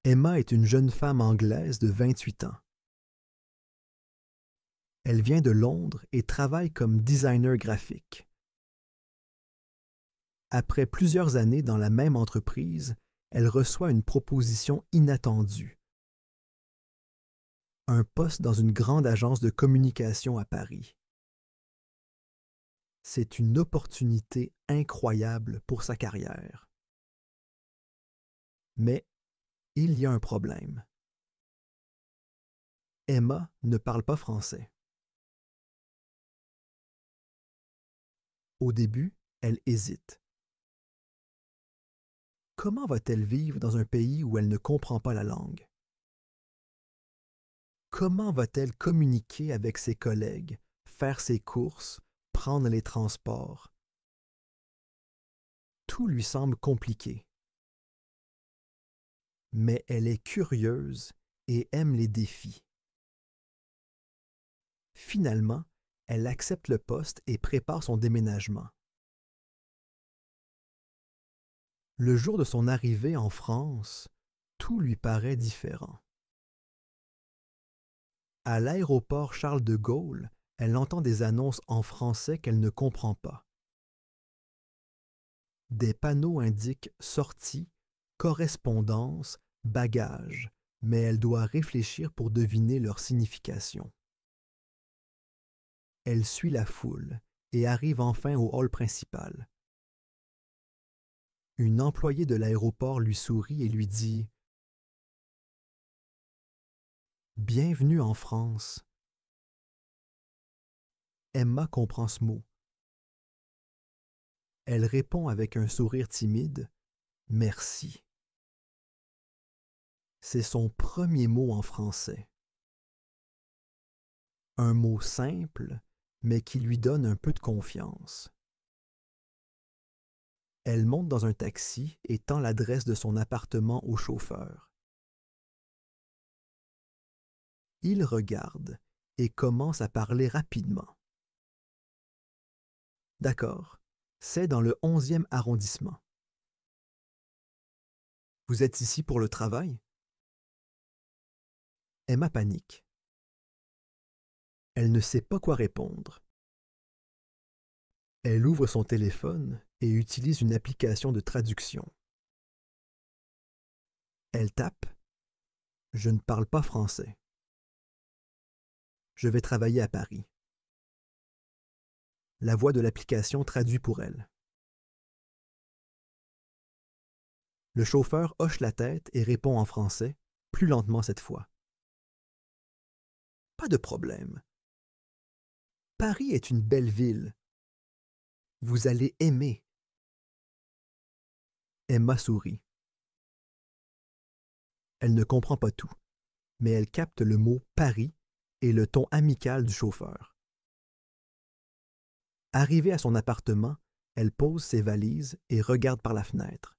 Emma est une jeune femme anglaise de 28 ans. Elle vient de Londres et travaille comme designer graphique. Après plusieurs années dans la même entreprise, elle reçoit une proposition inattendue. Un poste dans une grande agence de communication à Paris. C'est une opportunité incroyable pour sa carrière. Mais il y a un problème. Emma ne parle pas français. Au début, elle hésite. Comment va-t-elle vivre dans un pays où elle ne comprend pas la langue? Comment va-t-elle communiquer avec ses collègues, faire ses courses, prendre les transports? Tout lui semble compliqué. Mais elle est curieuse et aime les défis. Finalement, elle accepte le poste et prépare son déménagement. Le jour de son arrivée en France, tout lui paraît différent. À l'aéroport Charles de Gaulle, elle entend des annonces en français qu'elle ne comprend pas. Des panneaux indiquent sortie, correspondance, bagages, mais elle doit réfléchir pour deviner leur signification. Elle suit la foule et arrive enfin au hall principal. Une employée de l'aéroport lui sourit et lui dit « Bienvenue en France ». Emma comprend ce mot. Elle répond avec un sourire timide « Merci ». C'est son premier mot en français. Un mot simple, mais qui lui donne un peu de confiance. Elle monte dans un taxi et tend l'adresse de son appartement au chauffeur. Il regarde et commence à parler rapidement. D'accord, c'est dans le 11e arrondissement. Vous êtes ici pour le travail? Emma panique. Elle ne sait pas quoi répondre. Elle ouvre son téléphone et utilise une application de traduction. Elle tape « Je ne parle pas français. Je vais travailler à Paris. » La voix de l'application traduit pour elle. Le chauffeur hoche la tête et répond en français, plus lentement cette fois. Pas de problème. Paris est une belle ville. Vous allez aimer. Emma sourit. Elle ne comprend pas tout, mais elle capte le mot Paris et le ton amical du chauffeur. Arrivée à son appartement, elle pose ses valises et regarde par la fenêtre.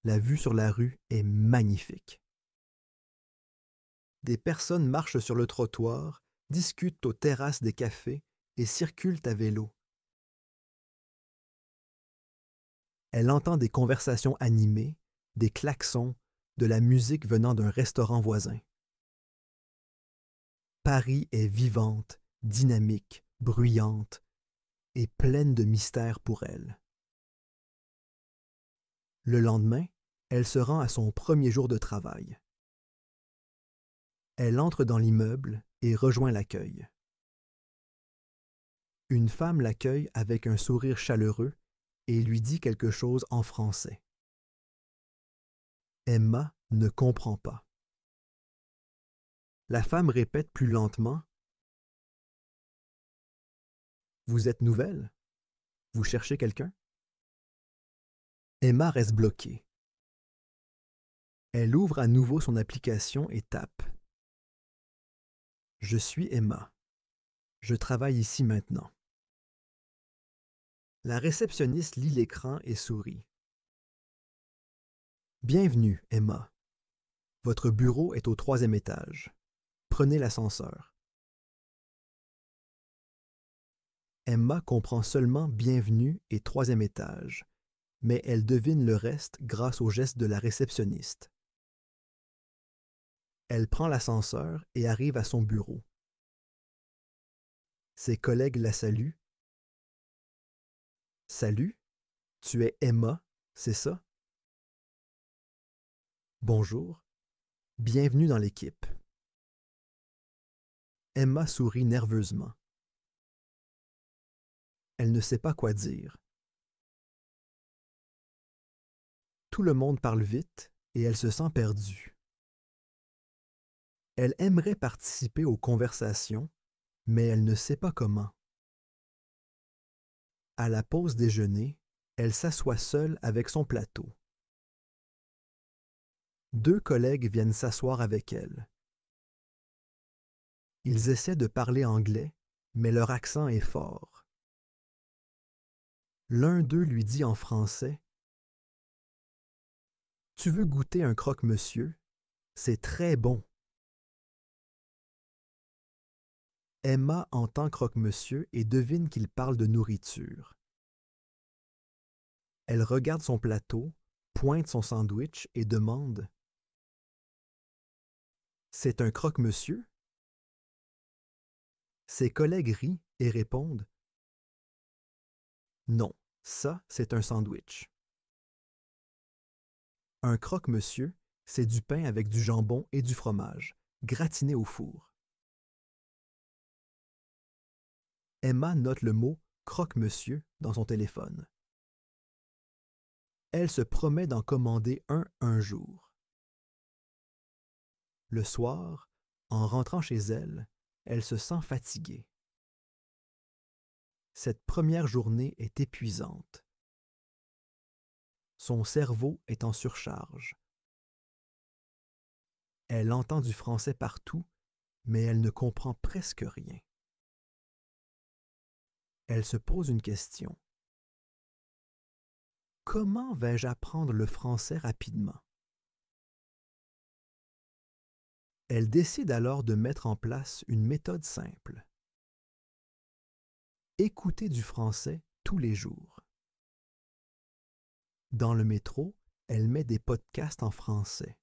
La vue sur la rue est magnifique. Des personnes marchent sur le trottoir, discutent aux terrasses des cafés et circulent à vélo. Elle entend des conversations animées, des klaxons, de la musique venant d'un restaurant voisin. Paris est vivante, dynamique, bruyante et pleine de mystères pour elle. Le lendemain, elle se rend à son premier jour de travail. Elle entre dans l'immeuble et rejoint l'accueil. Une femme l'accueille avec un sourire chaleureux et lui dit quelque chose en français. Emma ne comprend pas. La femme répète plus lentement « Vous êtes nouvelle? Vous cherchez quelqu'un? » Emma reste bloquée. Elle ouvre à nouveau son application et tape. Je suis Emma. Je travaille ici maintenant. La réceptionniste lit l'écran et sourit. Bienvenue, Emma. Votre bureau est au 3e étage. Prenez l'ascenseur. Emma comprend seulement bienvenue et 3e étage, mais elle devine le reste grâce au geste de la réceptionniste. Elle prend l'ascenseur et arrive à son bureau. Ses collègues la saluent. « Salut, tu es Emma, c'est ça? »« Bonjour, bienvenue dans l'équipe. » Emma sourit nerveusement. Elle ne sait pas quoi dire. Tout le monde parle vite et elle se sent perdue. Elle aimerait participer aux conversations, mais elle ne sait pas comment. À la pause déjeuner, elle s'assoit seule avec son plateau. Deux collègues viennent s'asseoir avec elle. Ils essaient de parler anglais, mais leur accent est fort. L'un d'eux lui dit en français « Tu veux goûter un croque-monsieur? C'est très bon. » Emma entend croque-monsieur et devine qu'il parle de nourriture. Elle regarde son plateau, pointe son sandwich et demande « C'est un croque-monsieur? » Ses collègues rient et répondent « Non, ça, c'est un sandwich. » Un croque-monsieur, c'est du pain avec du jambon et du fromage, gratiné au four. Emma note le mot « croque-monsieur » dans son téléphone. Elle se promet d'en commander un jour. Le soir, en rentrant chez elle, elle se sent fatiguée. Cette première journée est épuisante. Son cerveau est en surcharge. Elle entend du français partout, mais elle ne comprend presque rien. Elle se pose une question. Comment vais-je apprendre le français rapidement? Elle décide alors de mettre en place une méthode simple. Écouter du français tous les jours. Dans le métro, elle met des podcasts en français.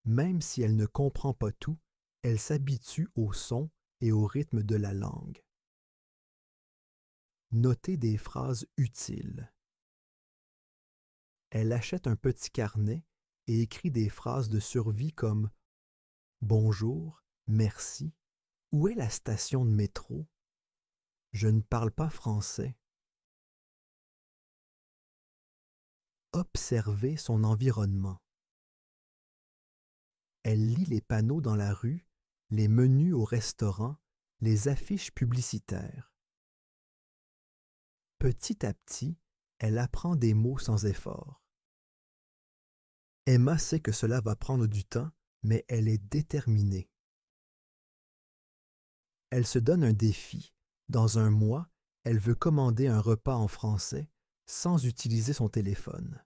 Même si elle ne comprend pas tout, elle s'habitue au son et au rythme de la langue. Noter des phrases utiles. Elle achète un petit carnet et écrit des phrases de survie comme « Bonjour, merci, où est la station de métro? Je ne parle pas français. » Observer son environnement. Elle lit les panneaux dans la rue, les menus au restaurant, les affiches publicitaires. Petit à petit, elle apprend des mots sans effort. Emma sait que cela va prendre du temps, mais elle est déterminée. Elle se donne un défi. Dans un mois, elle veut commander un repas en français sans utiliser son téléphone.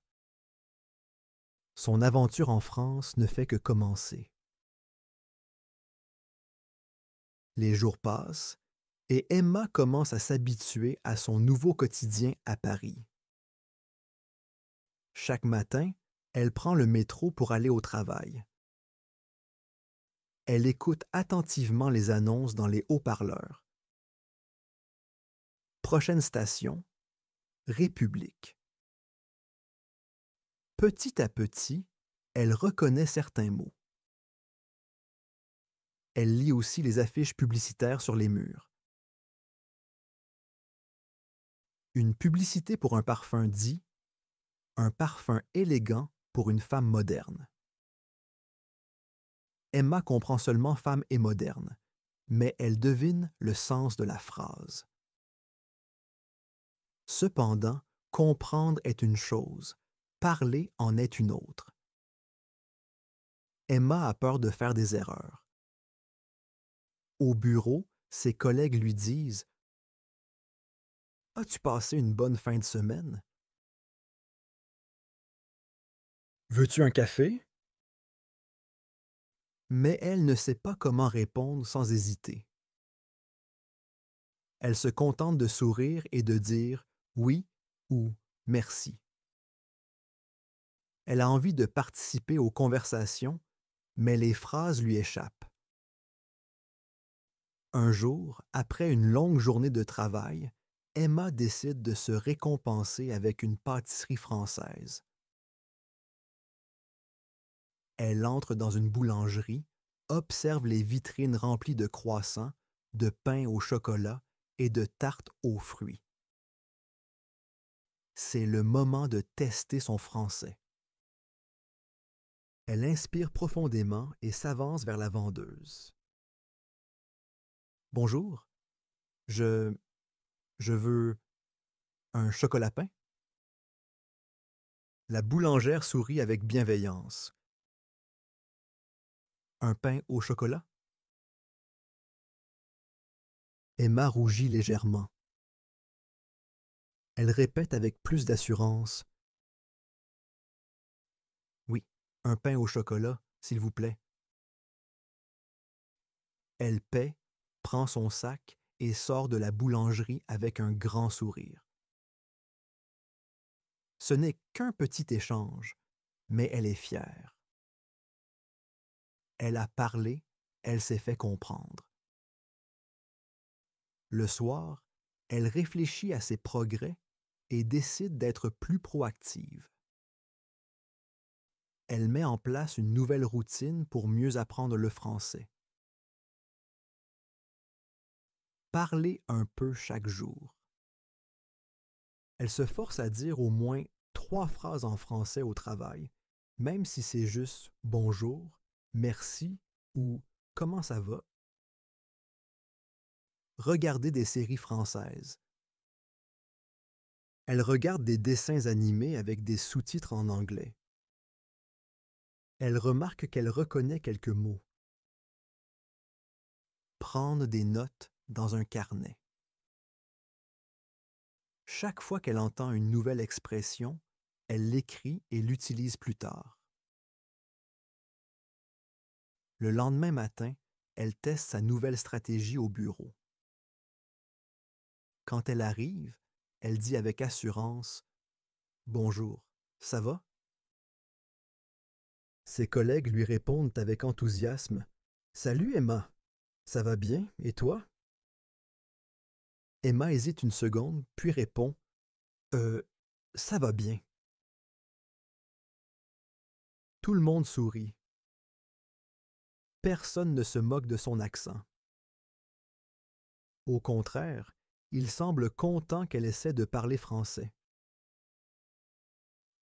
Son aventure en France ne fait que commencer. Les jours passent et Emma commence à s'habituer à son nouveau quotidien à Paris. Chaque matin, elle prend le métro pour aller au travail. Elle écoute attentivement les annonces dans les haut-parleurs. Prochaine station, République. Petit à petit, elle reconnaît certains mots. Elle lit aussi les affiches publicitaires sur les murs. Une publicité pour un parfum dit « Un parfum élégant pour une femme moderne ». Emma comprend seulement femme et moderne, mais elle devine le sens de la phrase. Cependant, comprendre est une chose, parler en est une autre. Emma a peur de faire des erreurs. Au bureau, ses collègues lui disent « As-tu passé une bonne fin de semaine? » « Veux-tu un café? » Mais elle ne sait pas comment répondre sans hésiter. Elle se contente de sourire et de dire « oui » ou merci. Elle a envie de participer aux conversations, mais les phrases lui échappent. Un jour, après une longue journée de travail, Emma décide de se récompenser avec une pâtisserie française. Elle entre dans une boulangerie, observe les vitrines remplies de croissants, de pain au chocolat et de tartes aux fruits. C'est le moment de tester son français. Elle inspire profondément et s'avance vers la vendeuse. « Bonjour, je veux un chocolat pain? » La boulangère sourit avec bienveillance. « Un pain au chocolat? » Emma rougit légèrement. Elle répète avec plus d'assurance. « Oui, un pain au chocolat, s'il vous plaît. » Elle paie, prend son sac et sort de la boulangerie avec un grand sourire. Ce n'est qu'un petit échange, mais elle est fière. Elle a parlé, elle s'est fait comprendre. Le soir, elle réfléchit à ses progrès et décide d'être plus proactive. Elle met en place une nouvelle routine pour mieux apprendre le français. Parler un peu chaque jour. Elle se force à dire au moins 3 phrases en français au travail, même si c'est juste « bonjour »,« merci » ou « comment ça va ». Regarder des séries françaises. Elle regarde des dessins animés avec des sous-titres en anglais. Elle remarque qu'elle reconnaît quelques mots. Prendre des notes dans un carnet. Chaque fois qu'elle entend une nouvelle expression, elle l'écrit et l'utilise plus tard. Le lendemain matin, elle teste sa nouvelle stratégie au bureau. Quand elle arrive, elle dit avec assurance « Bonjour, ça va ?» Ses collègues lui répondent avec enthousiasme « Salut Emma, ça va bien, et toi ?» Emma hésite une seconde, puis répond « ça va bien. » Tout le monde sourit. Personne ne se moque de son accent. Au contraire, il semble content qu'elle essaie de parler français.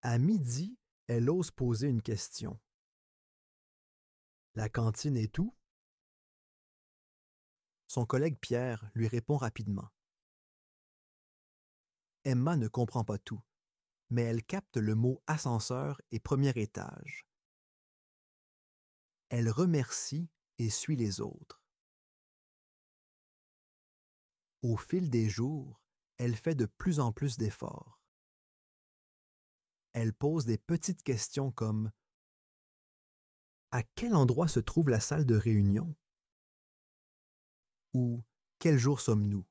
À midi, elle ose poser une question. La cantine est où? Son collègue Pierre lui répond rapidement. Emma ne comprend pas tout, mais elle capte le mot ascenseur et premier étage. Elle remercie et suit les autres. Au fil des jours, elle fait de plus en plus d'efforts. Elle pose des petites questions comme « À quel endroit se trouve la salle de réunion? » ou « Quel jour sommes-nous? »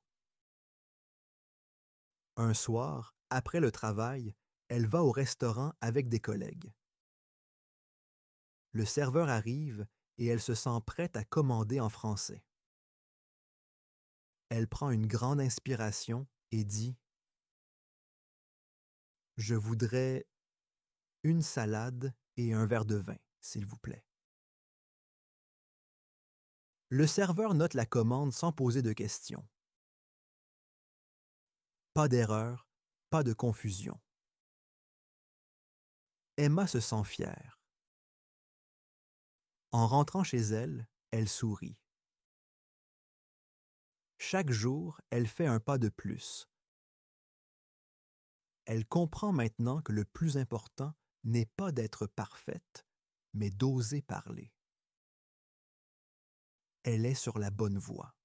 Un soir, après le travail, elle va au restaurant avec des collègues. Le serveur arrive et elle se sent prête à commander en français. Elle prend une grande inspiration et dit « Je voudrais une salade et un verre de vin, s'il vous plaît. » Le serveur note la commande sans poser de questions. Pas d'erreur, pas de confusion. Emma se sent fière. En rentrant chez elle, elle sourit. Chaque jour, elle fait un pas de plus. Elle comprend maintenant que le plus important n'est pas d'être parfaite, mais d'oser parler. Elle est sur la bonne voie.